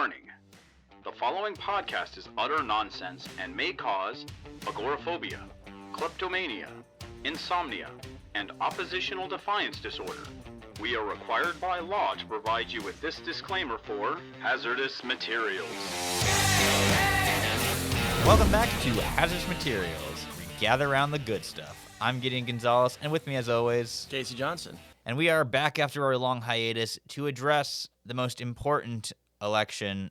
Warning. The following podcast is utter nonsense and may cause agoraphobia, kleptomania, insomnia, and oppositional defiance disorder. We are required by law to provide you with this disclaimer for hazardous materials. Welcome back to Hazardous Materials, where we gather around the good stuff. I'm Gideon Gonzalez, and with me as always, Casey Johnson. And we are back after our long hiatus to address the most important election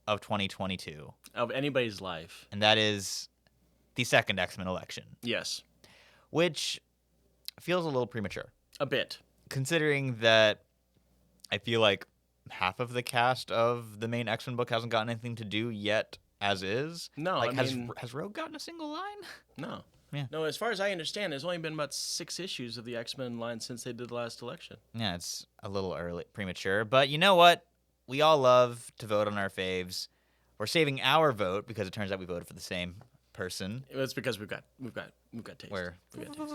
of 2022. Of anybody's life. And that is the second X-Men election. Yes. Which feels a little premature. A bit. Considering that I feel like half of the cast of the main X-Men book hasn't gotten anything to do yet as is. No, like, I mean... has Rogue gotten a single line? No. Yeah. No, as far as I understand, there's only been about 6 issues of the X-Men line since they did the last election. Yeah, it's a little premature. But you know what? We all love to vote on our faves. We're saving our vote because it turns out we voted for the same person. It's because we've got taste. Where? We got taste.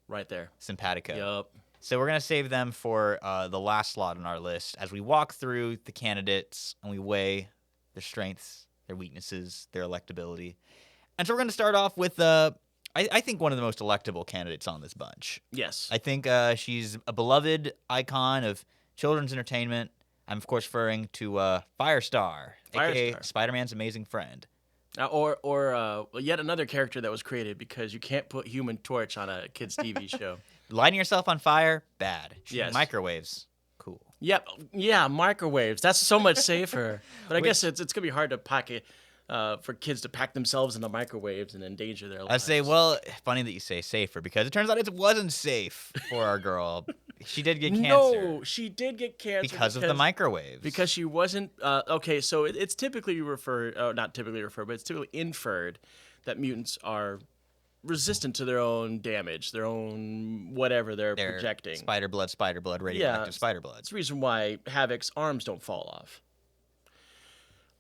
Right there. Simpatico. Yup. So we're going to save them for the last slot on our list as we walk through the candidates and we weigh their strengths, their weaknesses, their electability. And so we're going to start off with, I think, one of the most electable candidates on this bunch. Yes. I think she's a beloved icon of children's entertainment. I'm, of course, referring to Firestar, a.k.a. Spider-Man's amazing friend. Or yet another character that was created because you can't put Human Torch on a kid's TV show. Lighting yourself on fire, bad. Yes. Microwaves, cool. Yep. Yeah, microwaves. That's so much safer. But I guess it's going to be hard to pack it. For kids to pack themselves in the microwaves and endanger their lives. I say, well, funny that you say safer because it turns out it wasn't safe for our girl. She did get cancer. No, she did get cancer because of the microwaves. Because she wasn't okay. So it's typically not typically referred, but it's typically inferred that mutants are resistant to their own damage, their own whatever they're projecting. Spider blood, radioactive spider blood. That's the reason why Havoc's arms don't fall off.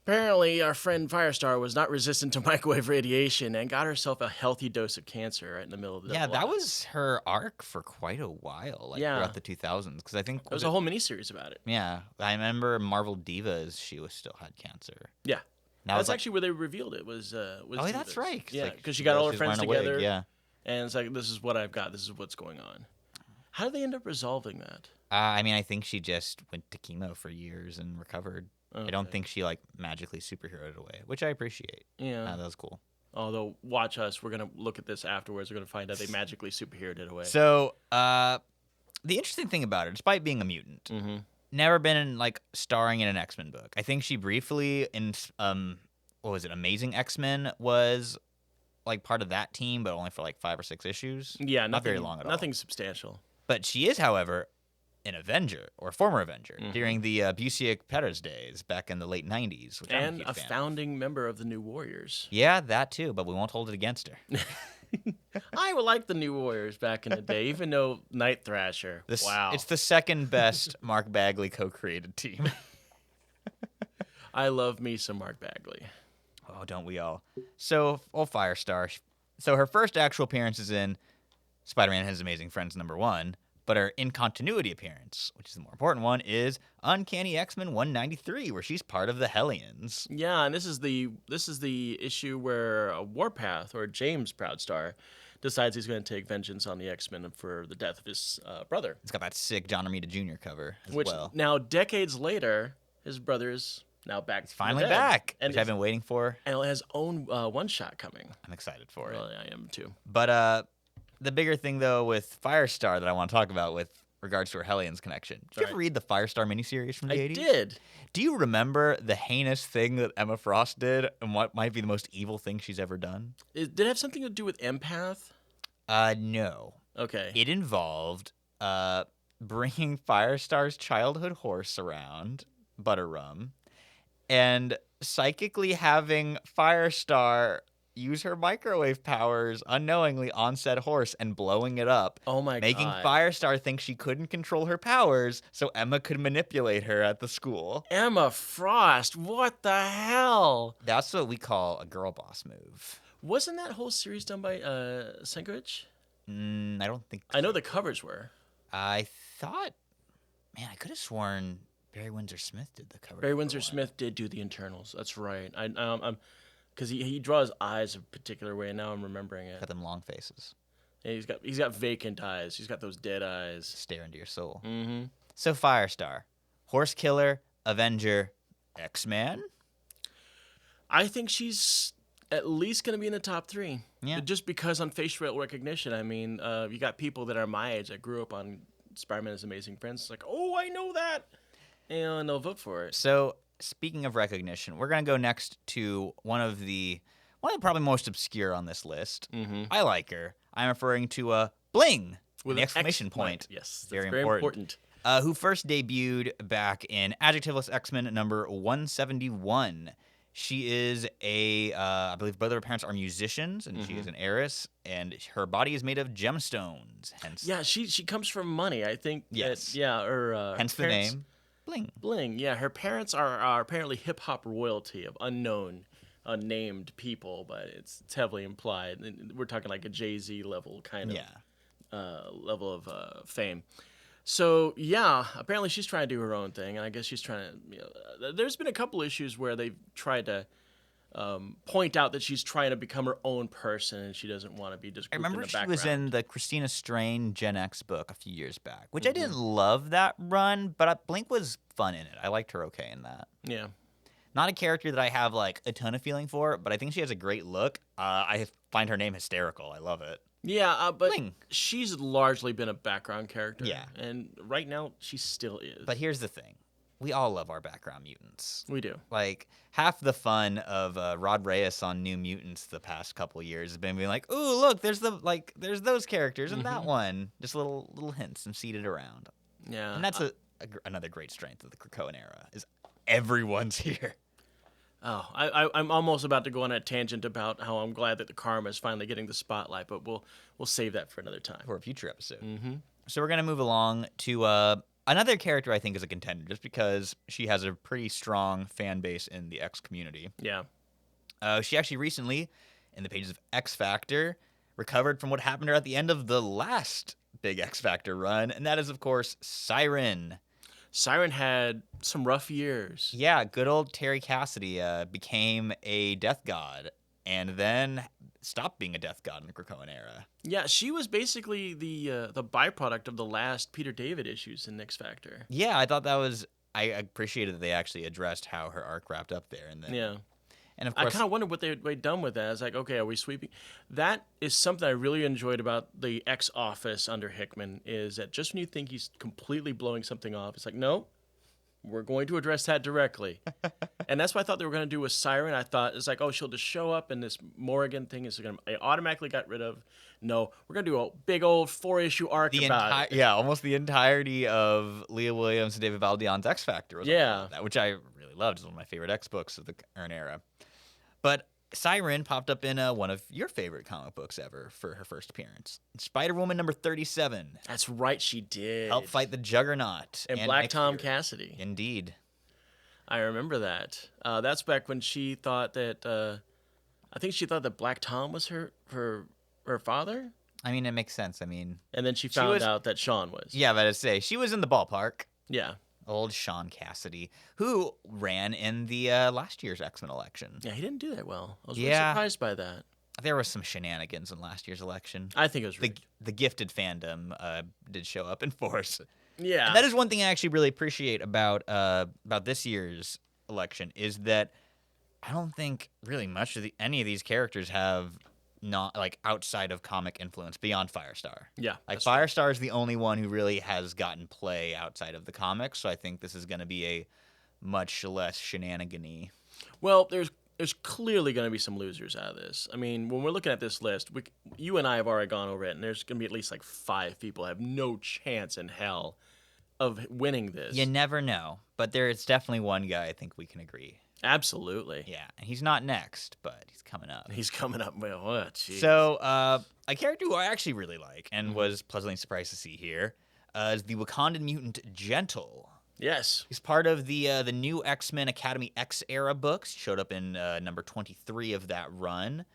Apparently, our friend Firestar was not resistant to microwave radiation and got herself a healthy dose of cancer right in the middle of the Yeah, that was her arc for quite a while, throughout the 2000s. Because I think there was a whole miniseries about it. Yeah, I remember Marvel Divas. She still had cancer. Yeah, that's actually where they revealed it. Was oh, that's right. Yeah, because she got all her friends together. Yeah, and it's like, this is what I've got. This is what's going on. How did they end up resolving that? I think she just went to chemo for years and recovered. Okay. I don't think she magically superheroed it away, which I appreciate. Yeah, that was cool. Although, watch us. We're gonna look at this afterwards. We're gonna find out they magically superheroed it away. So, the interesting thing about her, despite being a mutant, never been starring in an X-Men book. I think she briefly in Amazing X-Men was part of that team, but only for 5 or 6 issues. Yeah, not very long at all. Nothing substantial. But she is, however, an Avenger, or former Avenger, during the Busiek Perez days back in the late 90s. Which and a founding member of the New Warriors. Yeah, that too, but we won't hold it against her. I would like the New Warriors back in the day, even though Night Thrasher, wow. It's the second best Mark Bagley co-created team. I love me some Mark Bagley. Oh, don't we all? So, Firestar. So her first actual appearance is in Spider-Man and His Amazing Friends #1. But her in-continuity appearance, which is the more important one, is Uncanny X-Men 193, where she's part of the Hellions. Yeah, and this is the issue where Warpath, or James Proudstar, decides he's going to take vengeance on the X-Men for the death of his brother. It's got that sick John Romita Jr. cover as well. Now, decades later, his brother's now back. He's finally back, and which I've been waiting for. And it has his own one-shot coming. I'm excited for it. Well, I am too. But the bigger thing, though, with Firestar that I want to talk about with regards to her Hellions connection. Did you ever read the Firestar miniseries from the 80s? I did. Do you remember the heinous thing that Emma Frost did and what might be the most evil thing she's ever done? Did it have something to do with empath? No. Okay. It involved bringing Firestar's childhood horse around, Butterrum, and psychically having Firestar use her microwave powers unknowingly on said horse and blowing it up. Oh my god. Making Firestar think she couldn't control her powers so Emma could manipulate her at the school. Emma Frost, what the hell? That's what we call a girl boss move. Wasn't that whole series done by Sienkiewicz? I don't think so. I know the covers were. I thought, man, I could have sworn Barry Windsor Smith did the cover. Barry Windsor Smith did do the internals. That's right. I'm because he draws eyes a particular way, and now I'm remembering it. Got them long faces. Yeah, he's got vacant eyes. He's got those dead eyes. Stare into your soul. Mm-hmm. So Firestar, Horse Killer, Avenger, X-Man. I think she's at least going to be in the top 3. Yeah. Just because on facial recognition, I mean, you got people that are my age that grew up on Spider-Man's Amazing Friends. It's like, oh, I know that, and they'll vote for it. So speaking of recognition, we're gonna go next to one of the probably most obscure on this list. Mm-hmm. I like her. I'm referring to Bling With an an exclamation point. Yes, that's very important. Who first debuted back in Adjectiveless X-Men number 171. She is I believe both of her parents are musicians, and she is an heiress, and her body is made of gemstones. Hence, yeah, she comes from money. I think. Yes. Hence the name, Bling. Bling. Yeah, her parents are apparently hip hop royalty of unknown, unnamed people, but it's heavily implied. And we're talking like a Jay-Z level kind of level of fame. So, yeah, apparently she's trying to do her own thing, and I guess she's trying to, there's been a couple issues where they've tried to point out that she's trying to become her own person, and she doesn't want to be just I grouped in remember the she background. was in the Christina Strain Gen X book a few years back, which I didn't love that run, but Blink was fun in it. I liked her okay in that. Yeah. Not a character that I have like a ton of feeling for, but I think she has a great look. I find her name hysterical. I love it. Yeah, but Bling. she's largely been a background character. Yeah. And right now, she still is. But here's the thing. We all love our background mutants. We do. Like, half the fun of Rod Reyes on New Mutants the past couple years has been being like, ooh, look, there's those characters and that one. Just little hints and seeded around. Yeah. And that's another great strength of the Krakoan era is everyone's here. Oh, I'm almost about to go on a tangent about how I'm glad that the Karma is finally getting the spotlight, but we'll save that for another time. For a future episode. Mm-hmm. So we're going to move along to another character I think is a contender just because she has a pretty strong fan base in the X community. Yeah. She actually recently, in the pages of X Factor, recovered from what happened to her at the end of the last big X Factor run, and that is, of course, Siryn. Siryn had some rough years. Yeah, good old Terry Cassidy became a death god and then stopped being a death god in the Krakoan era. Yeah, she was basically the byproduct of the last Peter David issues in X Factor. Yeah, I thought that was... I appreciated that they actually addressed how her arc wrapped up there. And then, Yeah. And of I course... kind of wondered what they'd done with that. I was like, okay, are we sweeping? That is something I really enjoyed about the X office under Hickman, is that just when you think he's completely blowing something off, it's like, no, we're going to address that directly. And that's what I thought they were going to do with Siryn. I thought, it's like, oh, she'll just show up and this Morrigan thing is going to automatically got rid of. No, we're going to do a big old 4-issue arc about it. Yeah, almost the entirety of Leah Williams and David Valdeon's X Factor was that, which I really loved. It's one of my favorite X books of the current era. But Siryn popped up in one of your favorite comic books ever for her first appearance. Spider-Woman number 37. That's right, she did. Helped fight the Juggernaut. And Black Tom Cassidy. Indeed. I remember that. That's back when she thought that, I think she thought that Black Tom was her father. I mean, it makes sense. I mean... And then she found out that Sean was. Yeah, but I'd say, she was in the ballpark. Yeah. Old Sean Cassidy, who ran in the last year's X-Men election. Yeah, he didn't do that well. I was really surprised by that. There was some shenanigans in last year's election. I think it was the gifted fandom did show up in force. Yeah. And that is one thing I actually really appreciate about this year's election is that I don't think really much of any of these characters have not like outside of comic influence beyond Firestar. Yeah. Like Firestar is the only one who really has gotten play outside of the comics, so I think this is going to be a much less shenanigan-y. Well, there's clearly going to be some losers out of this. I mean, when we're looking at this list, you and I have already gone over it, and there's going to be at least like 5 people who have no chance in hell of winning this. You never know, but there is definitely one guy I think we can agree. Absolutely. Yeah, and he's not next, but he's coming up. He's coming up. Well, what? Jeez. So, a character who I actually really like and was pleasantly surprised to see here is the Wakandan mutant Gental. Yes. He's part of the new X-Men Academy X era books. Showed up in number 23 of that run.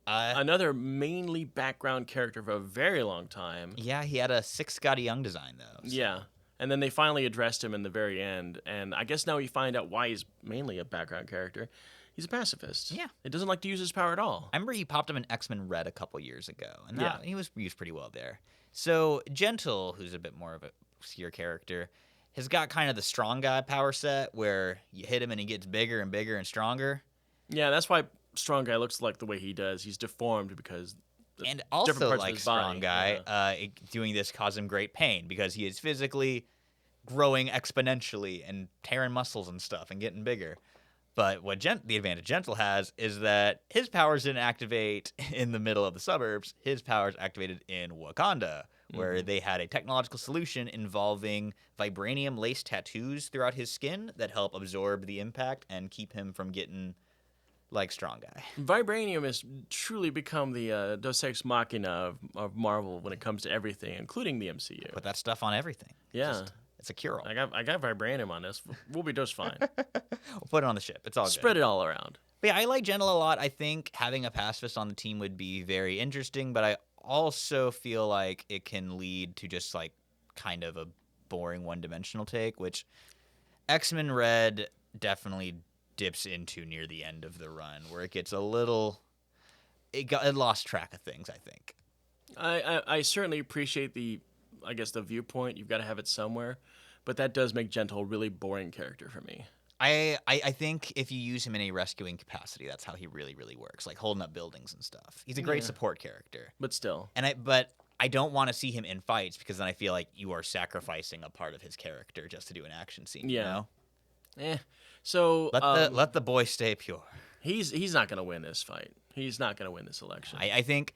Another mainly background character for a very long time. Yeah, he had a 6 Scotty Young design, though. So. Yeah. And then they finally addressed him in the very end. And I guess now we find out why he's mainly a background character. He's a pacifist. Yeah. He doesn't like to use his power at all. I remember he popped up in X-Men Red a couple years ago, and Yeah. he was used pretty well there. So Gental, who's a bit more of a obscure character, has got kind of the strong guy power set where you hit him and he gets bigger and bigger and stronger. Yeah, that's why Strong Guy looks like the way he does. He's deformed because And different also, parts of like his body. strong guy, doing this caused him great pain because he is physically growing exponentially and tearing muscles and stuff and getting bigger. But what the advantage Gental has is that his powers didn't activate in the middle of the suburbs. His powers activated in Wakanda, where they had a technological solution involving vibranium-laced tattoos throughout his skin that help absorb the impact and keep him from getting like strong guy. Vibranium has truly become the Deus Ex Machina of Marvel when it comes to everything, including the MCU. Put that stuff on everything. Yeah. It's a cure-all. I got vibranium on this. We'll be just fine. We'll put it on the ship. It's all good. Spread it all around. But yeah, I like Gental a lot. I think having a pacifist on the team would be very interesting, but I also feel like it can lead to just like kind of a boring one-dimensional take, which X-Men Red definitely dips into near the end of the run, where it gets a little... It lost track of things, I think. I certainly appreciate the viewpoint. You've got to have it somewhere. But that does make Gental a really boring character for me. I think if you use him in a rescuing capacity, that's how he really, really works, like holding up buildings and stuff. He's a great support character. But still. But I don't want to see him in fights because then I feel like you are sacrificing a part of his character just to do an action scene, you know? So let the boy stay pure. He's not going to win this fight. He's not going to win this election. I think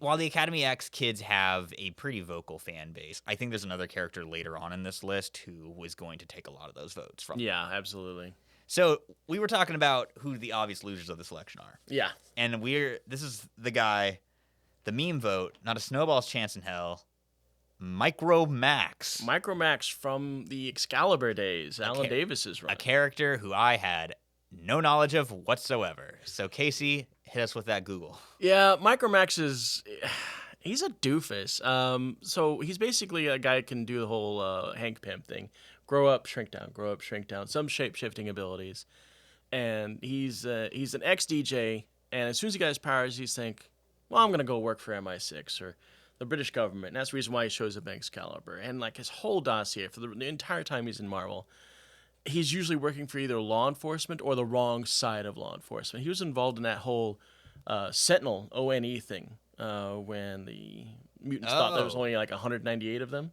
while the Academy X kids have a pretty vocal fan base, I think there's another character later on in this list who was going to take a lot of those votes from. Yeah, absolutely. So we were talking about who the obvious losers of this election are. Yeah. And this is the guy, the meme vote, not a snowball's chance in hell, Micromax. Micromax from the Excalibur days, Alan Davis's run. A character who I had no knowledge of whatsoever. So Casey, hit us with that Google. Yeah, Micromax he's a doofus. So he's basically a guy who can do the whole Hank Pym thing. Grow up, shrink down, some shape-shifting abilities. And he's an ex-DJ, and as soon as he got his powers, he's think, well, I'm going to go work for MI6 or the British government. And that's the reason why he shows up in Excalibur. And like his whole dossier for the entire time he's in Marvel, he's usually working for either law enforcement or the wrong side of law enforcement. He was involved in that whole Sentinel ONE thing when the mutants thought there was only like 198 of them.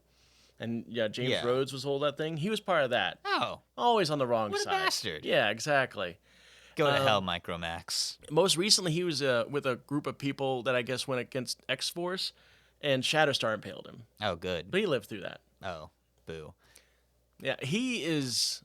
And yeah, James Rhodes was holding that thing. He was part of that. Oh. Always on the wrong side. What a bastard. Yeah, exactly. Go to hell, Micromax. Most recently, he was with a group of people that I guess went against X-Force, and Shatterstar impaled him. Oh, good. But he lived through that. Oh, boo. Yeah, he is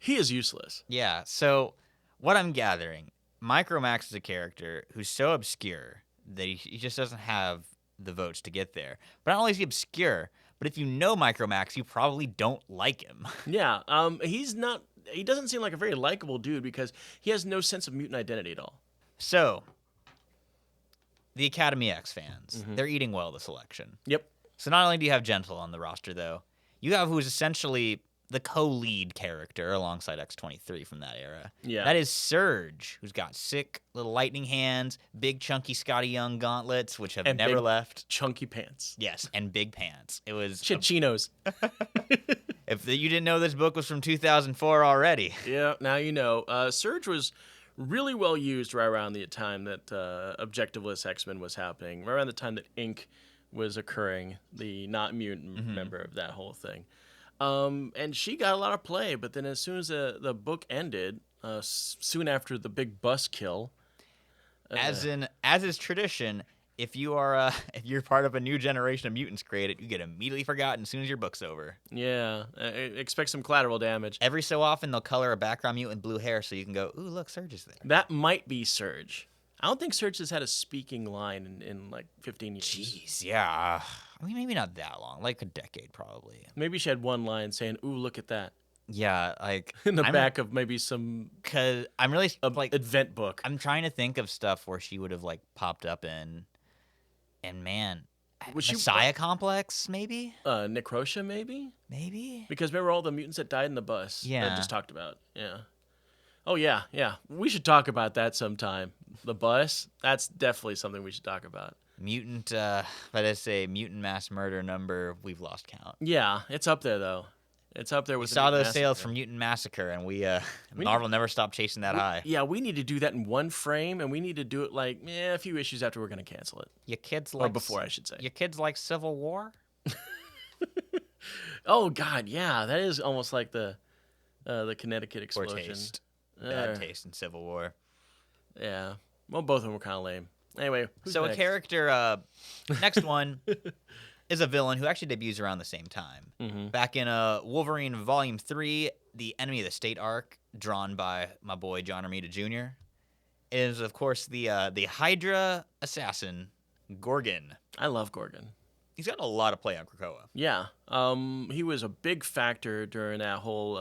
useless. Yeah, so what I'm gathering, Micromax is a character who's so obscure that he just doesn't have the votes to get there. But not only is he obscure, but if you know Micromax, you probably don't like him. Yeah, he doesn't seem like a very likable dude because he has no sense of mutant identity at all. So, the Academy X fans, they're eating well this election. Yep. So not only do you have Gental on the roster, though, you have who's essentially the co-lead character alongside X-23 from that era. Yeah. That is Surge, who's got sick little lightning hands, big chunky Scotty Young gauntlets, which have never left. Chunky pants. Yes, and big pants. It was... Chinos. If you didn't know this book was from 2004 already. Yeah, now you know. Surge was really well used right around the time that Objectiveless X-Men was happening, right around the time that Inc. was occurring, the not mutant member of that whole thing. And she got a lot of play, but then as soon as the book ended, soon after the big bus kill, as is tradition, if you're part of a new generation of mutants created, you get immediately forgotten as soon as your book's over. Yeah, expect some collateral damage. Every so often, they'll color a background mutant blue hair so you can go, ooh, look, Surge is there. That might be Surge. I don't think Surge has had a speaking line in like 15 years. Jeez, yeah. I mean, maybe not that long, like a decade probably. Maybe she had one line saying, ooh, look at that. Yeah, like... in the back of maybe some... Because I'm really... like event book. I'm trying to think of stuff where she would have like popped up in... And man, Messiah complex, maybe? Necrotia, maybe? Maybe? Because remember all the mutants that died in the bus? That Yeah. I just talked about. Yeah. Oh, yeah. We should talk about that sometime. The bus, that's definitely something we should talk about. Mutant, if I just say mutant mass murder number, we've lost count. Yeah, it's up there, though. It's up there with We the saw Mutant those sales Massacre. from Mutant Massacre, and Marvel never stopped chasing that high. Yeah, we need to do that in one frame, and we need to do it like a few issues after we're going to cancel it. Your kids Or like before, I should say. Your kids like Civil War? Oh, God, yeah. That is almost like the Connecticut Poor explosion. taste. Bad taste in Civil War. Yeah. Well, both of them were kind of lame. Anyway, who's So next? a character, next one is a villain who actually debuts around the same time. Mm-hmm. Back in Wolverine Volume 3, the Enemy of the State arc, drawn by my boy John Romita Jr., is, of course, the Hydra assassin, Gorgon. I love Gorgon. He's got a lot of play on Krakoa. Yeah. He was a big factor during that whole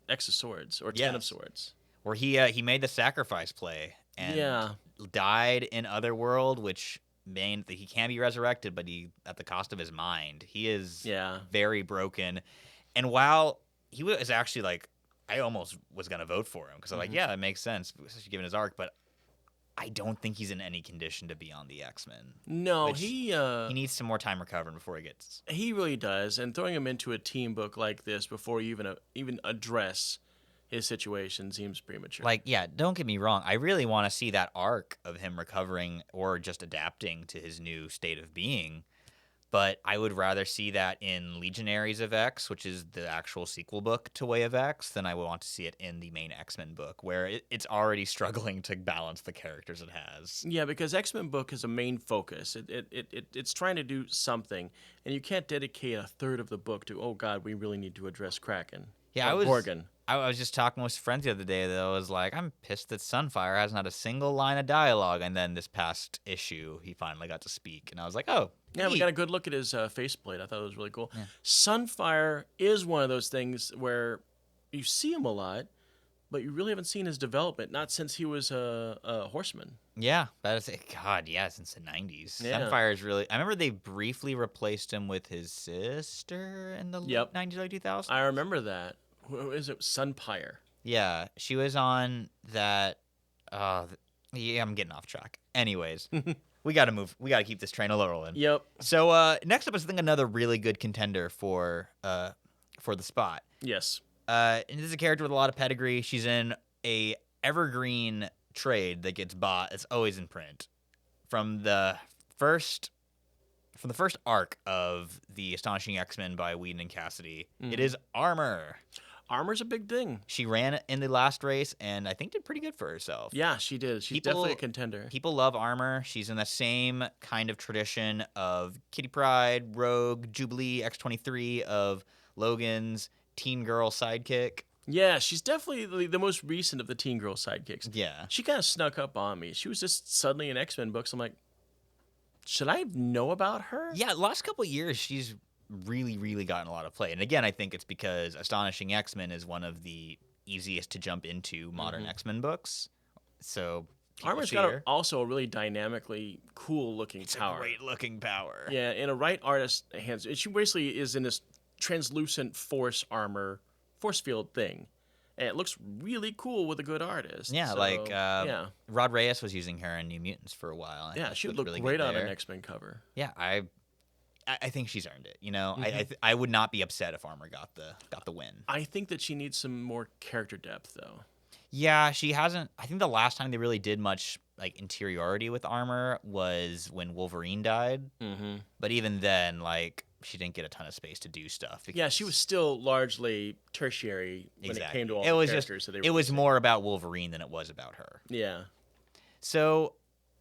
X of Swords, or Ten of Yes. Swords. Where he made the sacrifice play and died in Otherworld, which meant that he can be resurrected, but he at the cost of his mind. He is very broken. And while he was actually like, I almost was going to vote for him because I'm like, yeah, that makes sense, especially given his arc, but I don't think he's in any condition to be on the X-Men. No, he needs some more time recovering before he gets. He really does, and throwing him into a team book like this before you even address his situation seems premature. Like, yeah, don't get me wrong. I really want to see that arc of him recovering or just adapting to his new state of being. But I would rather see that in Legionaries of X, which is the actual sequel book to Way of X, than I would want to see it in the main X-Men book, where it's already struggling to balance the characters it has. Yeah, because X-Men book is a main focus. It's trying to do something, and you can't dedicate a third of the book to, oh God, we really need to address Kraken. Yeah, Gorgon. I was just talking with friends the other day that I was like, I'm pissed that Sunfire hasn't had a single line of dialogue. And then this past issue, he finally got to speak. And I was like, oh, yeah, we neat. got a good look at his faceplate. I thought it was really cool. Yeah. Sunfire is one of those things where you see him a lot, but you really haven't seen his development, not since he was a horseman. Yeah, that is God. Yeah, since the '90s, Yeah. Sunfire is really. I remember they briefly replaced him with his sister in the late '90s, early 2000s. I remember that. Who is it? Sunfire. Yeah, she was on that. Yeah, I'm getting off track. Anyways, we got to move. We got to keep this train rolling. Yep. So next up is I think another really good contender for the spot. Yes. And this is a character with a lot of pedigree. She's in a evergreen trade that gets bought. It's always in print. From the first arc of the Astonishing X-Men by Whedon and Cassidy, it is Armor. Armor's a big thing. She ran in the last race and I think did pretty good for herself. Yeah, she did. She's definitely a contender. People love Armor. She's in the same kind of tradition of Kitty Pryde, Rogue, Jubilee, X-23, of Logan's teen girl sidekick. Yeah, she's definitely the most recent of the teen girl sidekicks. Yeah. She kind of snuck up on me. She was just suddenly in X-Men books. I'm like, should I know about her? Yeah, last couple of years, she's really, really gotten a lot of play. And again, I think it's because Astonishing X-Men is one of the easiest to jump into modern X-Men books. So Armor's got also a really dynamically cool-looking power. A great-looking power. Yeah, in a right artist hands, she basically is in this translucent force armor, force field thing. And it looks really cool with a good artist. Yeah, so, Rod Reyes was using her in New Mutants for a while. Yeah, she would look really great good on there. an X-Men cover. Yeah, I think she's earned it. You know, I would not be upset if Armor got the win. I think that she needs some more character depth, though. Yeah, she hasn't. I think the last time they really did much like interiority with Armor was when Wolverine died. Mm-hmm. But even then, like, she didn't get a ton of space to do stuff. Yeah, she was still largely tertiary when it came to all the characters. It was more about Wolverine than it was about her. Yeah. So,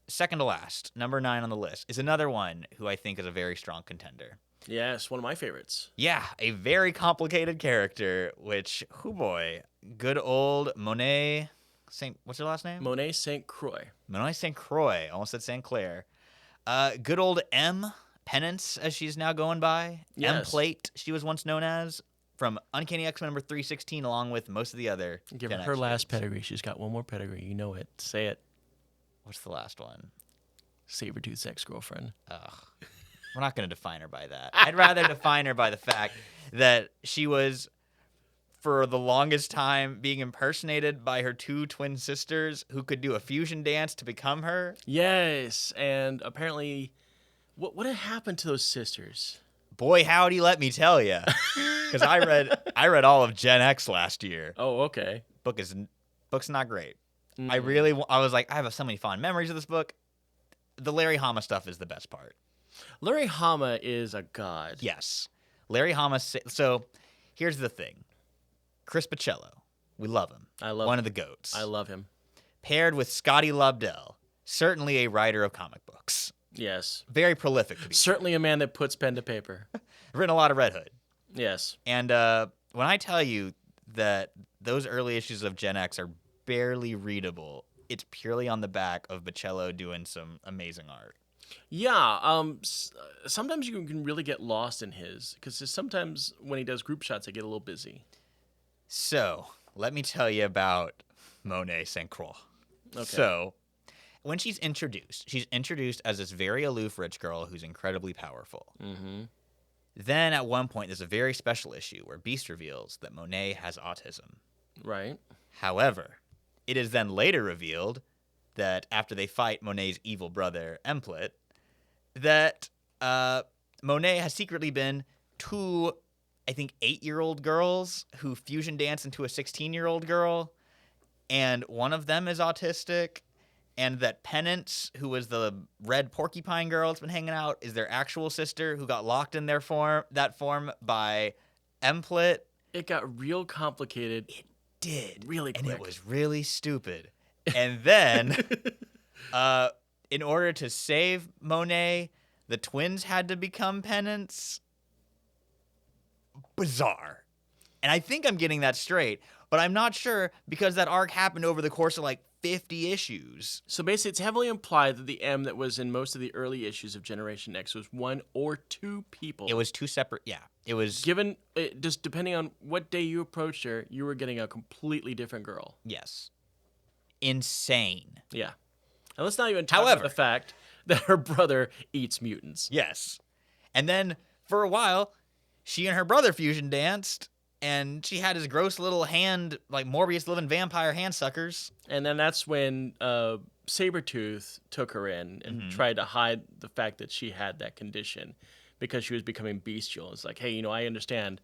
second to last, number 9 on the list, is another one who I think is a very strong contender. Yes, one of my favorites. Yeah, a very complicated character, which, boy, good old Monet what's her last name? Monet St. Croix. Monet St. Croix, almost said St. Clair. Good old M, Penance, as she's now going by. Yes. M-Plate, she was once known as, from Uncanny X-Men number 316, along with most of the other Give her Gen her X last kids. pedigree. She's got one more pedigree. You know it. Say it. What's the last one? Sabretooth's ex-girlfriend. Ugh. We're not going to define her by that. I'd rather define her by the fact that she was, for the longest time, being impersonated by her 2 twin sisters who could do a fusion dance to become her. Yes, and apparently, what had happened to those sisters? Boy, howdy, let me tell you. Because I read all of Gen X last year. Oh, okay. Book's not great. I was like, I have so many fond memories of this book. The Larry Hama stuff is the best part. Larry Hama is a god. Yes. Larry Hama. So here's the thing. Chris Pacello. We love him. I love One him. of the GOATs. I love him. Paired with Scotty Lobdell. Certainly a writer of comic books. Yes. Very prolific to be. Certainly a man that puts pen to paper. Written a lot of Red Hood. Yes. And when I tell you that those early issues of Gen X are barely readable, it's purely on the back of Pacello doing some amazing art. Yeah. Sometimes you can really get lost in his, because sometimes when he does group shots, they get a little busy. So let me tell you about Monet St. Croix. Okay. So when she's introduced as this very aloof rich girl who's incredibly powerful. Mm-hmm. Then at one point, there's a very special issue where Beast reveals that Monet has autism. Right. However, it is then later revealed that after they fight Monet's evil brother, Emplet, that Monet has secretly been 2, I think, 8-year-old girls who fusion dance into a 16-year-old girl, and one of them is autistic, and that Penance, who was the red porcupine girl that's been hanging out, is their actual sister who got locked in that form by Emplet. It got real complicated. It did. Really quick. And it was really stupid. And then, in order to save Monet, the twins had to become Penance. Bizarre. And I think I'm getting that straight, but I'm not sure because that arc happened over the course of like 50 issues. So basically, it's heavily implied that the M that was in most of the early issues of Generation X was 1 or 2 people. It was 2 separate, yeah. It was... Given, just depending on what day you approached her, you were getting a completely different girl. Yes. Insane. Yeah. And let's not even talk about the fact that her brother eats mutants. Yes. And then, for a while, she and her brother fusion danced, and she had his gross little hand, like Morbius living vampire hand suckers. And then that's when Sabretooth took her in and tried to hide the fact that she had that condition because she was becoming bestial. It's like, hey, I understand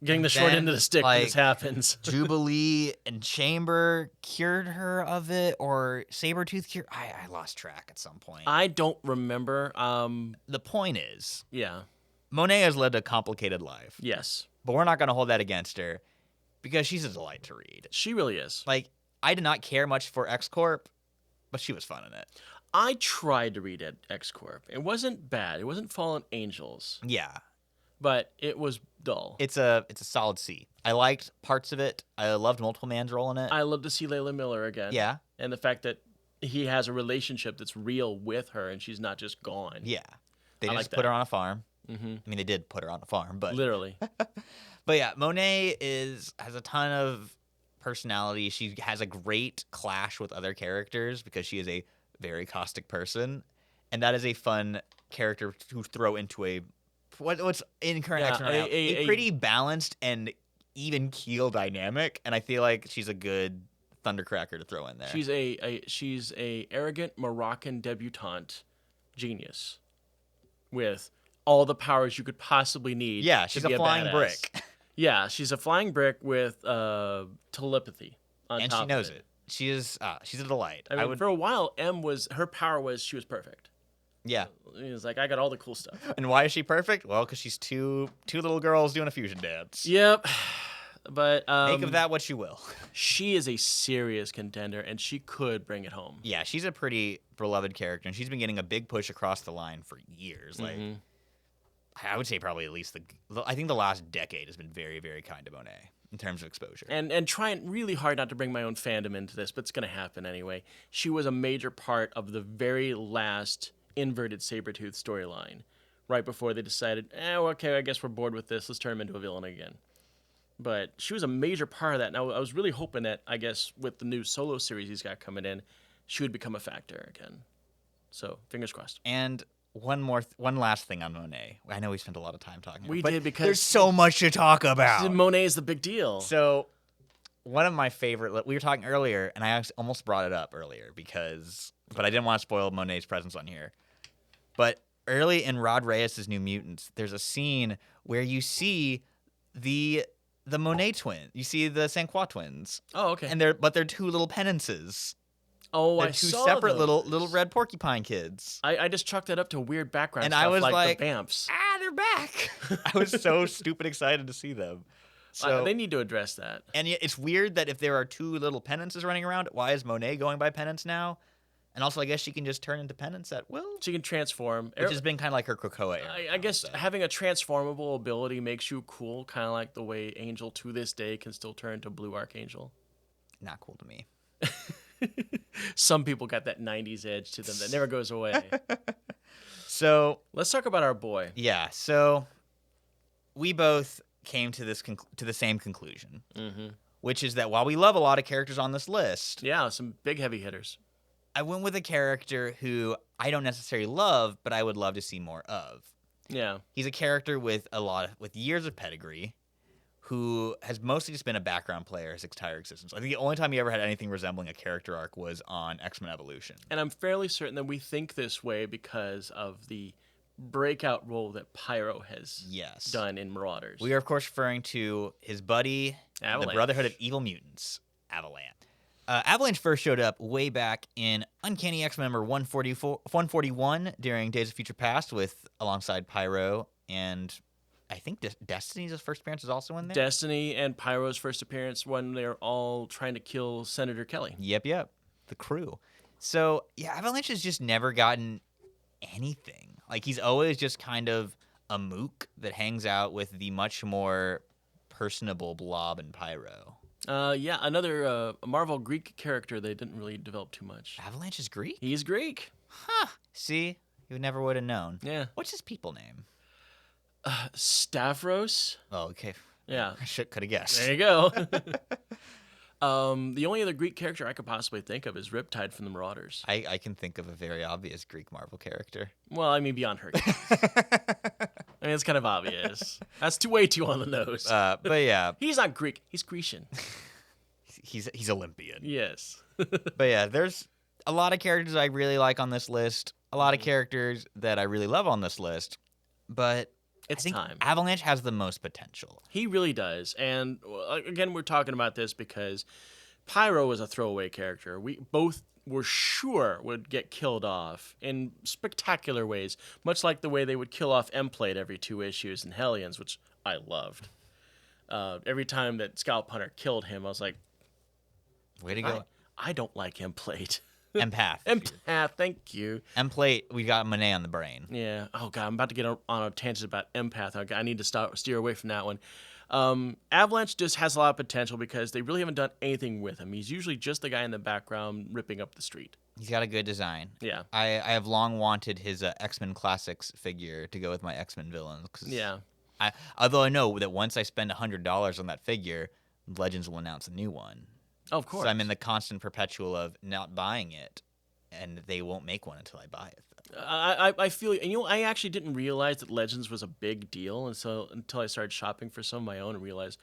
getting the short end of the stick when this happens. Jubilee and Chamber cured her of it, or Sabretooth cured... I lost track at some point. I don't remember. The point is... Yeah. Monet has led a complicated life. Yes. But we're not going to hold that against her because she's a delight to read. She really is. Like, I did not care much for X-Corp, but she was fun in it. I tried to read X-Corp. It wasn't bad. It wasn't Fallen Angels. Yeah. But it was dull. It's a solid C. I liked parts of it. I loved Multiple Man's role in it. I love to see Layla Miller again. Yeah. And the fact that he has a relationship that's real with her and she's not just gone. Yeah. They I just like put that. her on a farm. Mm-hmm. I mean, they did put her on a farm, but... Literally. But yeah, Monet has a ton of personality. She has a great clash with other characters because she is a very caustic person, and that is a fun character to throw into what's in current X-Men right now, a pretty balanced and even keel dynamic, and I feel like she's a good thundercracker to throw in there. She's a arrogant Moroccan debutante genius with all the powers you could possibly need. Yeah, she's a flying brick. Yeah, she's a flying brick with telepathy on and top she knows of it. She's a delight. I mean, for a while, her power was she was perfect. Yeah. It was like, I got all the cool stuff. And why is she perfect? Well, because she's two little girls doing a fusion dance. Yep. But make of that what you will. She is a serious contender, and she could bring it home. Yeah, she's a pretty beloved character, and she's been getting a big push across the line for years. Like, I would say probably at least I think the last decade has been very, very kind to Monet in terms of exposure. And trying really hard not to bring my own fandom into this, but it's going to happen anyway. She was a major part of the very last inverted Sabretooth storyline, right before they decided, okay, I guess we're bored with this. Let's turn him into a villain again. But she was a major part of that. Now, I was really hoping that, I guess, with the new solo series he's got coming in, she would become a factor again. So, fingers crossed. And one last thing on Monet. I know we spent a lot of time talking. We about it, did but because there's so much to talk about. Monet is the big deal. So, one of my favorite. We were talking earlier, and I almost brought it up earlier but I didn't want to spoil Monet's presence on here. But early in Rod Reyes' New Mutants, there's a scene where you see the Monet twin. You see the Saint Croix twins. Oh, okay. And they're two little penances. Oh, They're I two saw separate those. little red porcupine kids. I just chalked that up to weird background And stuff I was like the Bamfs. they're back. I was so stupid excited to see them. So They need to address that. And yet it's weird that if there are two little penances running around, why is Monet going by Penance now? And also, I guess she can just turn into Penance at will. She can transform. Which has been kind of like her Krakoa era. I guess having a transformable ability makes you cool, kind of like the way Angel to this day can still turn to Blue Archangel. Not cool to me. Some people got that 90s edge to them that never goes away. So let's talk about our boy. Yeah, so we both came to the same conclusion, which is that while we love a lot of characters on this list, yeah, some big heavy hitters, I went with a character who I don't necessarily love, but I would love to see more of. Yeah, he's a character with with years of pedigree, who has mostly just been a background player his entire existence. I think the only time he ever had anything resembling a character arc was on X-Men Evolution. And I'm fairly certain that we think this way because of the breakout role that Pyro has done in Marauders. We are, of course, referring to his buddy, Avalanche. the Brotherhood of Evil Mutants, Avalanche. Avalanche first showed up way back in Uncanny X-Men number 141 during Days of Future Past alongside Pyro, and I think Destiny's first appearance is also in there. Destiny and Pyro's first appearance when they're all trying to kill Senator Kelly. Yep. The crew. So, yeah, Avalanche has just never gotten anything. Like, he's always just kind of a mook that hangs out with the much more personable Blob and Pyro. Yeah, another Marvel Greek character they didn't really develop too much. Avalanche is Greek? He's Greek. Huh. See? You never would have known. Yeah. What's his people name? Stavros. Oh, okay. Yeah. I could have guessed. There you go. The only other Greek character I could possibly think of is Riptide from the Marauders. I can think of a very obvious Greek Marvel character. Well, I mean, beyond Hercules. I mean, it's kind of obvious. That's way too on the nose. But yeah. He's not Greek. He's Grecian. He's Olympian. Yes. But yeah, there's a lot of characters I really like on this list. A lot of characters that I really love on this list. But I think time. Avalanche has the most potential. He really does. And again, we're talking about this because Pyro was a throwaway character. We both were sure would get killed off in spectacular ways, much like the way they would kill off M-Plate every 2 issues in Hellions, which I loved. Every time that Scalp Hunter killed him, I was like, way to go. I don't like M-Plate. Empath. Empath, thank you. M-Plate, we got Monet on the brain. Yeah. Oh, God, I'm about to get on a tangent about Empath. I need to steer away from that one. Avalanche just has a lot of potential because they really haven't done anything with him. He's usually just the guy in the background ripping up the street. He's got a good design. Yeah. I have long wanted his X-Men Classics figure to go with my X-Men villains. Yeah. Although I know that once I spend $100 on that figure, Legends will announce a new one. Oh, of course. So I'm in the constant perpetual of not buying it, and they won't make one until I buy it. I feel, and I actually didn't realize that Legends was a big deal, and so until I started shopping for some of my own and realized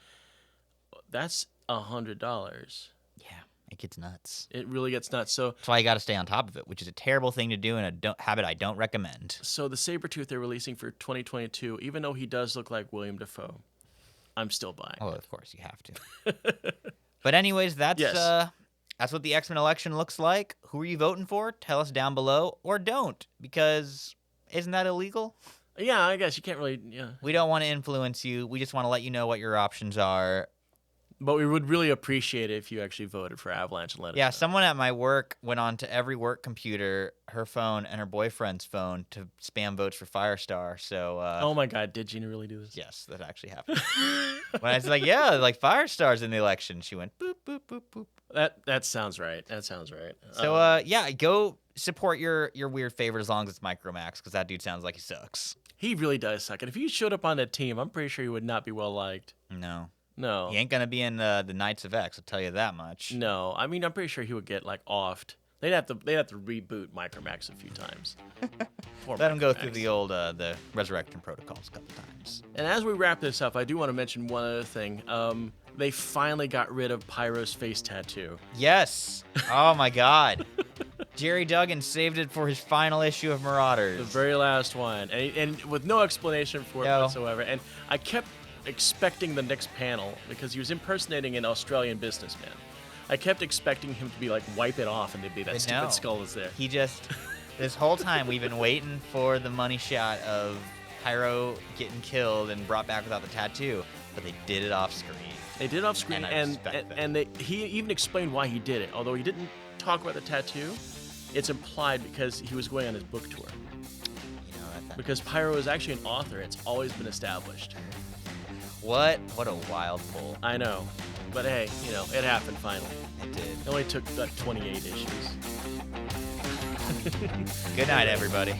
that's $100. Yeah, it gets nuts. It really gets nuts. So that's why I got to stay on top of it, which is a terrible thing to do and a habit I don't recommend. So the Sabretooth they're releasing for 2022, even though he does look like William Dafoe, I'm still buying. Oh, of course you have to. But anyways, that's what the X-Men election looks like. Who are you voting for? Tell us down below, or don't, because isn't that illegal? Yeah, I guess you can't really. Yeah. We don't want to influence you. We just want to let you know what your options are. But we would really appreciate it if you actually voted for Avalanche and let us know. Someone at my work went on to every work computer, her phone and her boyfriend's phone, to spam votes for Firestar. So. Oh my God! Did Gina really do this? Yes, that actually happened. When I was like, "Yeah, like Firestar's in the election," she went boop boop boop boop. That sounds right. That sounds right. So go support your weird favorite as long as it's Micromax, because that dude sounds like he sucks. He really does suck. And if you showed up on that team, I'm pretty sure he would not be well liked. No. He ain't gonna be in the Knights of X, I'll tell you that much. No. I mean, I'm pretty sure he would get, like, offed They'd have to reboot Micromax a few times. Let him go through the old the resurrection protocols a couple times. And as we wrap this up, I do want to mention one other thing. They finally got rid of Pyro's face tattoo. Yes. Oh my God. Jerry Duggan saved it for his final issue of Marauders. The very last one, and with no explanation for it whatsoever. And I kept expecting the next panel because he was impersonating an Australian businessman. I kept expecting him to be like, wipe it off, and there'd be that stupid skull is there. He just, this whole time we've been waiting for the money shot of Pyro getting killed and brought back without the tattoo, but they did it off screen. They did it off screen, and he even explained why he did it. Although he didn't talk about the tattoo, it's implied because he was going on his book tour. Because Pyro is actually an author. It's always been established. What a wild pull. I know. But hey, it happened finally. It did. It only took 28 issues. Good night, everybody.